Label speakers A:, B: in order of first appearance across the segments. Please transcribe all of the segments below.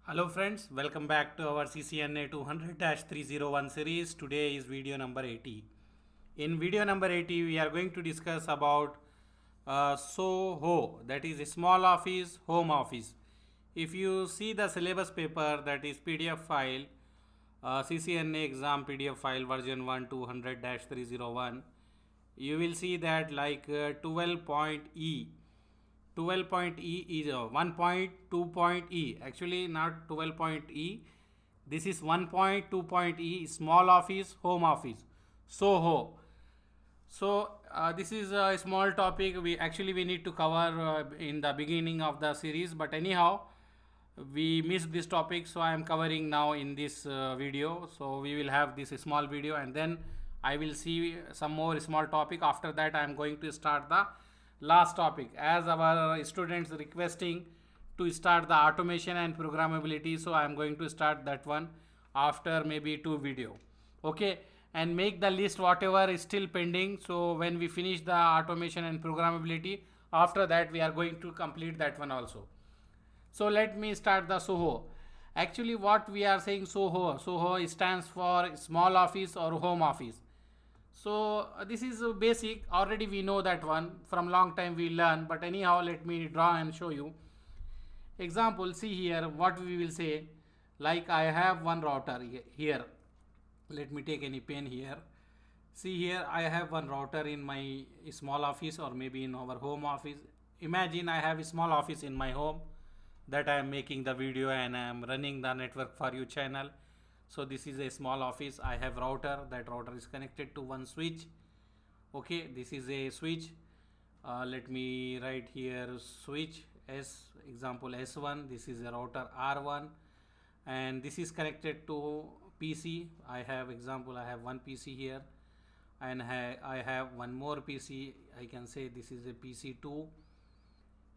A: Hello friends, welcome back to our CCNA 200-301 series. Today is video number 80. In video number 80, we are going to discuss about SOHO, that is a small office, home office. If you see the syllabus paper, that is PDF file, CCNA exam PDF file version 1 200-301, you will see that like 12 point E 12 point E is 1.2 point E, actually not 12 point E, this is 1.2 point E, small office, home office, SOHO. So this is a small topic we need to cover in the beginning of the series, but anyhow we missed this topic, so I am covering now in this video. So we will have this small video and then I will see some more small topic. After that I am going to start the last topic, as our students requesting to start the automation and programmability, so I am going to start that one after maybe 2 video. Okay, and make the list whatever is still pending, so when we finish the automation and programmability, after that we are going to complete that one also. So let me start the SOHO. Actually what we are saying, SOHO stands for small office or home office. So this is basic, already we know that one, from long time we learn, but anyhow let me draw and show you. Example, see here what we will say, like I have one router here. Let me take any pen here. See here I have one router in my small office or maybe in our home office. Imagine I have a small office in my home that I am making the video and I am running the network for you channel. So this is a small office. I have router, that router is connected to one switch. Okay, this is a switch. Let me write here switch S, example S1. This is a router R1 and this is connected to PC. I have example, I have one PC here and I have one more PC. I can say this is a PC2,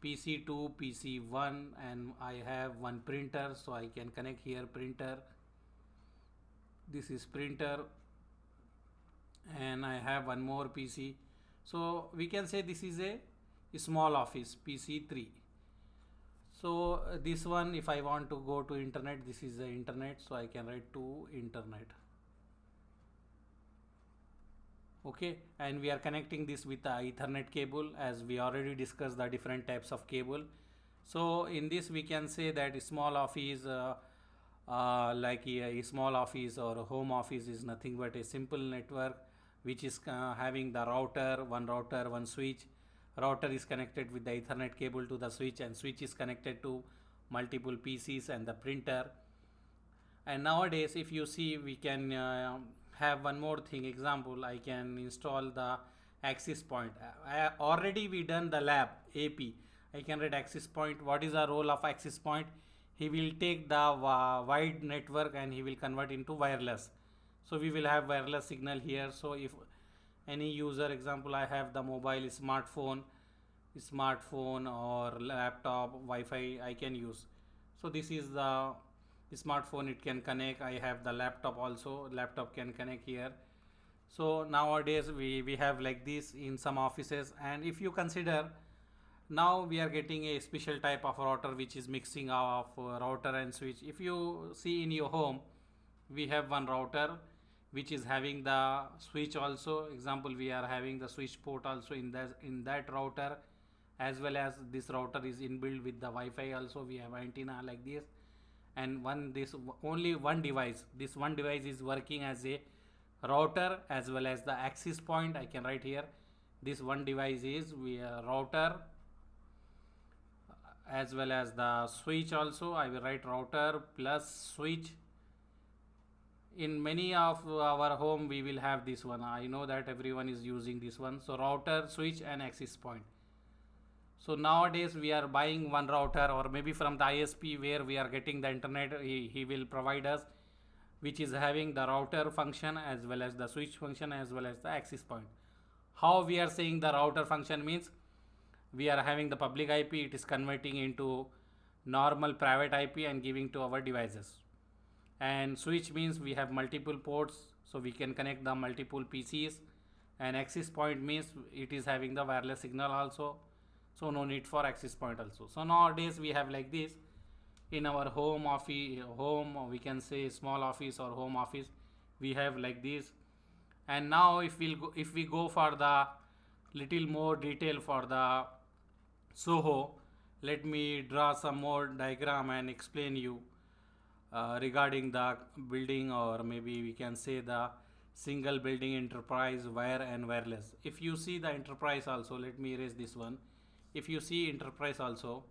A: PC1, and I have one printer, so I can connect here printer. This is printer and I have one more PC, so we can say this is a small office PC3. So this one, if I want to go to internet, this is the internet, so I can write to internet. Okay, and we are connecting this with the Ethernet cable, as we already discussed the different types of cable. So in this we can say that small office like a small office or a home office is nothing but a simple network which is having the router, one switch. Router is connected with the Ethernet cable to the switch and switch is connected to multiple PCs and the printer. And nowadays if you see, we can have one more thing. Example, I can install the access point. Already we done the lab AP. I can read access point. What is the role of access point? He will take the wide network and he will convert into wireless. So we will have wireless signal here. So if any user, example I have the mobile smartphone or laptop Wi-Fi I can use. So this is the smartphone, it can connect. I have the laptop also, laptop can connect here. So nowadays we have like this in some offices. And if you consider, now we are getting a special type of router which is mixing of router and switch. If you see in your home, we have one router which is having the switch also. Example, we are having the switch port also in that router, as well as this router is inbuilt with the Wi-Fi also. We have antenna like this, and only one device, this one device is working as a router as well as the access point. I can write here, this one device is router as well as the switch also. I will write router plus switch. In many of our home we will have this one. I know that everyone is using this one. So router, switch and access point. So nowadays we are buying one router, or maybe from the ISP where we are getting the internet, he will provide us, which is having the router function as well as the switch function as well as the access point. How we are saying the router function means, we are having the public IP, it is converting into normal private IP and giving to our devices. And switch means we have multiple ports, so we can connect the multiple PCs. And access point means it is having the wireless signal also, so no need for access point also. So nowadays we have like this. in our home office, home, we can say small office or home office, we have like this. And now if we go for the little more detail for the Soho, let me draw some more diagram and explain you regarding the building, or maybe we can say the single building enterprise wire and wireless. If you see the enterprise also, let me erase this one. If you see enterprise also,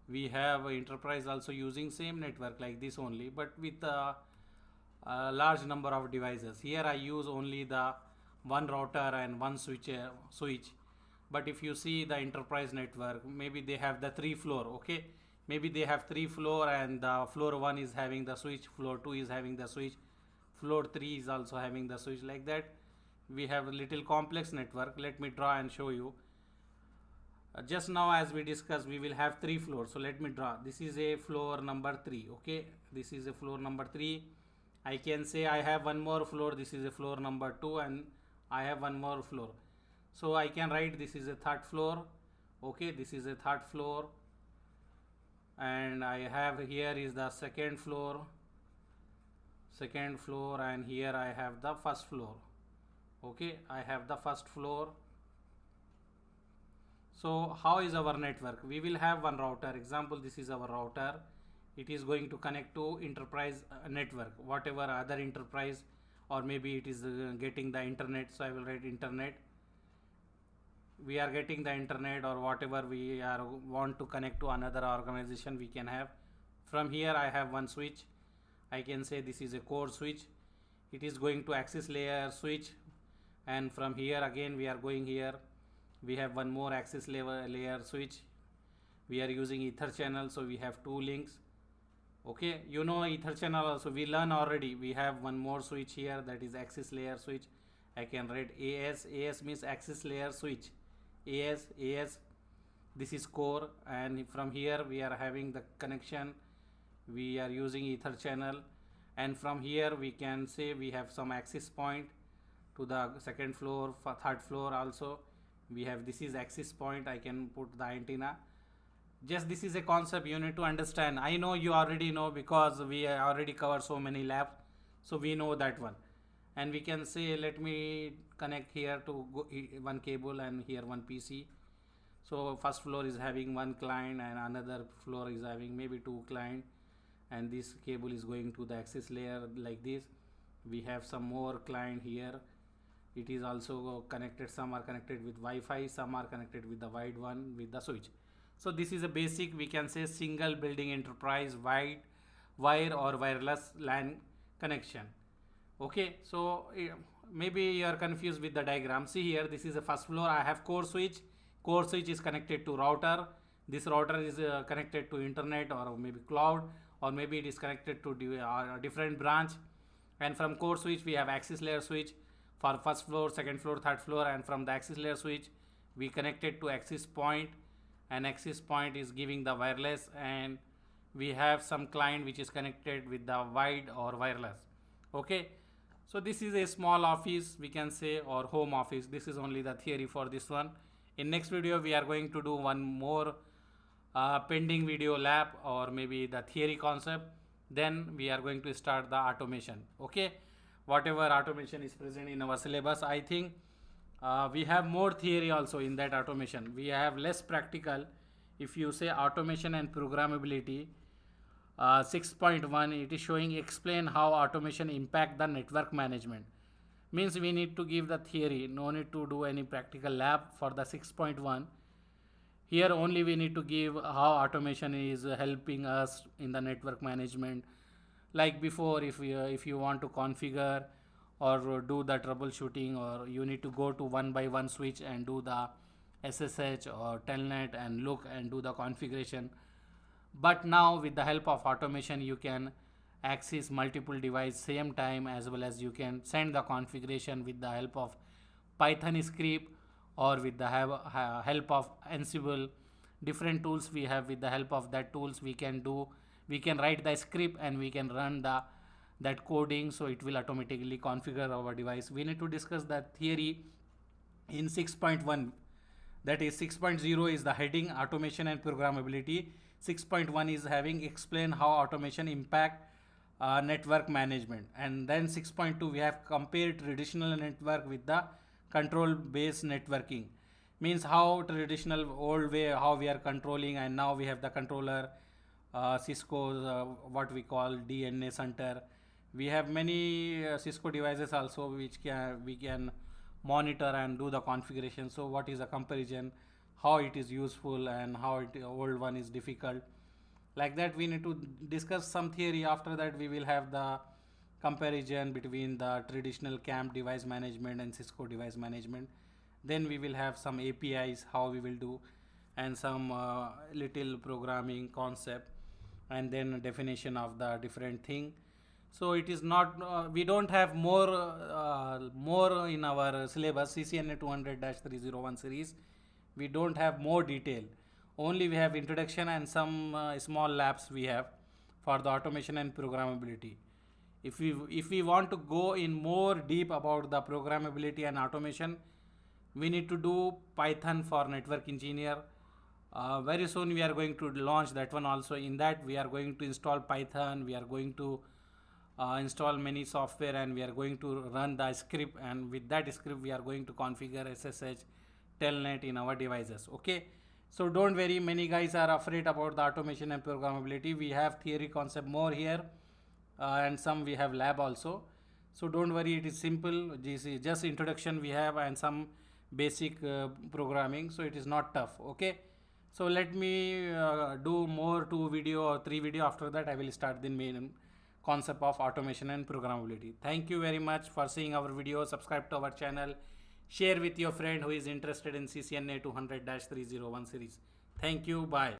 A: we have enterprise also using same network like this only, but with a large number of devices. Here I use only the one router and one switch. But if you see the enterprise network, maybe they have the 3 floor. Okay, maybe they have 3 floor, and the floor 1 is having the switch, floor 2 is having the switch, floor 3 is also having the switch. Like that we have a little complex network. Let me draw and show you. Just now as we discussed, we will have 3 floors, so let me draw. This is a floor number 3. Okay, this is a floor number 3. I can say I have one more floor, this is a floor number 2, and I have one more floor. So I can write this is a 3rd floor. Okay, this is a 3rd floor, and I have here is the second floor, and here I have the 1st floor. Okay, I have the 1st floor. So how is our network? We will have one router. Example, this is our router. It is going to connect to enterprise network, whatever other enterprise, or maybe it is getting the internet. So I will write internet. We are getting the internet, or whatever we are want to connect to another organization, we can have. From here I have one switch. I can say this is a core switch. It is going to access layer switch, and from here again we are going here. We have one more access layer switch. We are using ether channel, so we have 2 links. Okay, you know ether channel also we learn already. We have one more switch here, that is access layer switch. I can write AS means access layer switch. AS, this is core, and from here we are having the connection. We are using ether channel, and from here we can say we have some access point to the 2nd floor, 3rd floor also. We have, this is access point, I can put the antenna. Just this is a concept you need to understand. I know you already know, because we already covered so many labs, so we know that one. And we can say, let me connect here to one cable, and here one PC. So 1st floor is having one client, and another floor is having maybe 2 client, and this cable is going to the access layer like this. We have some more client here. It is also connected, some are connected with Wi-Fi, some are connected with the wide one with the switch. So this is a basic, we can say, single building enterprise wide wire or wireless LAN connection. Okay, so maybe you are confused with the diagram. See here, this is the 1st floor. I have core switch. Core switch is connected to router. This router is connected to internet, or maybe cloud, or maybe it is connected to different branch. And from core switch we have access layer switch for 1st floor, 2nd floor, 3rd floor, and from the access layer switch we connected to access point, and access point is giving the wireless, and we have some client which is connected with the wide or wireless. Okay, so this is a small office, we can say, or home office. This is only the theory for this one. In next video we are going to do one more pending video lab, or maybe the theory concept. Then we are going to start the automation. Okay, whatever automation is present in our syllabus, I think we have more theory also in that automation. We have less practical. If you say automation and programmability, 6.1, it is showing explain how automation impact the network management. Means we need to give the theory, no need to do any practical lab for the 6.1. Here only we need to give how automation is helping us in the network management. Like before, if you want to configure or do the troubleshooting, or you need to go to one by one switch and do the SSH or telnet and look and do the configuration. But now with the help of automation you can access multiple devices same time, as well as you can send the configuration with the help of Python script, or with the help of Ansible. Different tools we have. With the help of that tools we can write the script, and we can run that coding, so it will automatically configure our device. We need to discuss that theory in 6.1. that is 6.0 is the heading automation and programmability. 6.1 is having explain how automation impact network management, and then 6.2 we have compared traditional network with the control based networking, means how traditional old way how we are controlling, and now we have the controller, Cisco's what we call DNA center. We have many Cisco devices also which we can monitor and do the configuration. So what is the comparison, how it is useful and how it old one is difficult, like that we need to discuss some theory. After that we will have the comparison between the traditional camp device management and Cisco device management. Then we will have some APIs how we will do, and some little programming concept, and then definition of the different thing. So it is not we don't have more in our syllabus CCNA 200-301 series. We don't have more detail, only we have introduction and some small labs we have for the automation and programmability. If we want to go in more deep about the programmability and automation, we need to do Python for network engineer. Very soon we are going to launch that one also. In that we are going to install Python, we are going to install many software, and we are going to run the script, and with that script we are going to configure SSH telnet in our devices. Okay, so don't worry, many guys are afraid about the automation and programmability. We have theory concept more here, and some we have lab also. So don't worry, it is simple. This is just introduction we have and some basic programming, so it is not tough. Okay, so let me do more 2 video or 3 video. After that I will start the main concept of automation and programmability. Thank you very much for seeing our video. Subscribe to our channel, share with your friend who is interested in CCNA 200-301 series. Thank you, bye.